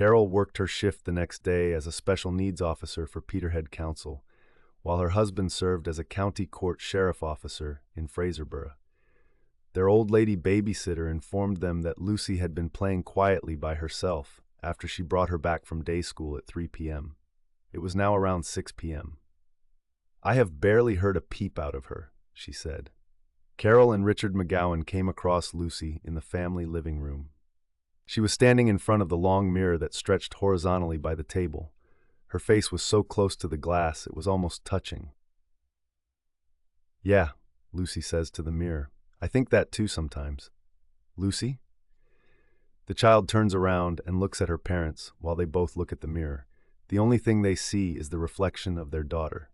Carol worked her shift the next day as a special needs officer for Peterhead Council, while her husband served as a county court sheriff officer in Fraserburgh. Their old lady babysitter informed them that Lucy had been playing quietly by herself after she brought her back from day school at 3 p.m. It was now around 6 p.m. "I have barely heard a peep out of her," she said. Carol and Richard McGowan came across Lucy in the family living room. She was standing in front of the long mirror that stretched horizontally by the table. Her face was so close to the glass it was almost touching. "Yeah," Lucy says to the mirror. "I think that too sometimes." "Lucy?" The child turns around and looks at her parents while they both look at the mirror. The only thing they see is the reflection of their daughter.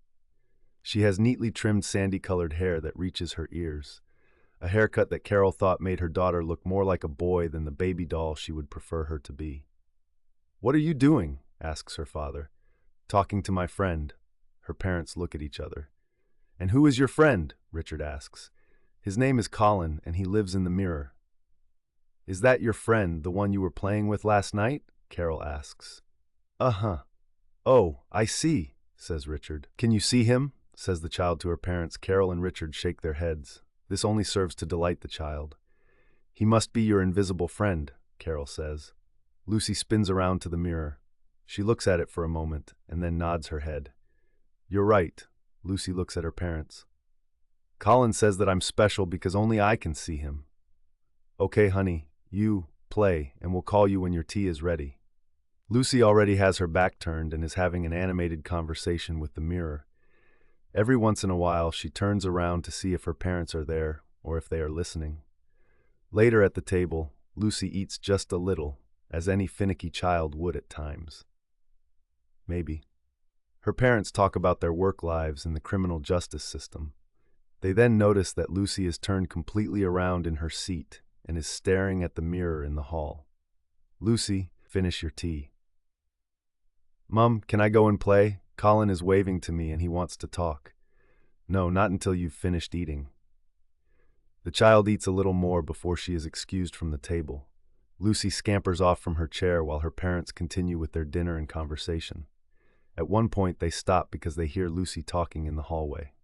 She has neatly trimmed sandy-colored hair that reaches her ears, a haircut that Carol thought made her daughter look more like a boy than the baby doll she would prefer her to be. "What are you doing?" asks her father. "Talking to my friend." Her parents look at each other. "And who is your friend?" Richard asks. "His name is Colin, and he lives in the mirror." "Is that your friend, the one you were playing with last night?" Carol asks. "Uh-huh. Oh, I see," says Richard. "Can you see him?" says the child to her parents. Carol and Richard shake their heads. This only serves to delight the child. "He must be your invisible friend," Carol says. Lucy spins around to the mirror. She looks at it for a moment and then nods her head. "You're right." Lucy looks at her parents. "Colin says that I'm special because only I can see him." "Okay, honey, you play, and we'll call you when your tea is ready." Lucy already has her back turned and is having an animated conversation with the mirror. Every once in a while, she turns around to see if her parents are there or if they are listening. Later at the table, Lucy eats just a little, as any finicky child would at times. Maybe. Her parents talk about their work lives and the criminal justice system. They then notice that Lucy is turned completely around in her seat and is staring at the mirror in the hall. "Lucy, finish your tea." "Mom, can I go and play? Colin is waving to me and he wants to talk." "No, not until you've finished eating." The child eats a little more before she is excused from the table. Lucy scampers off from her chair while her parents continue with their dinner and conversation. At one point, they stop because they hear Lucy talking in the hallway.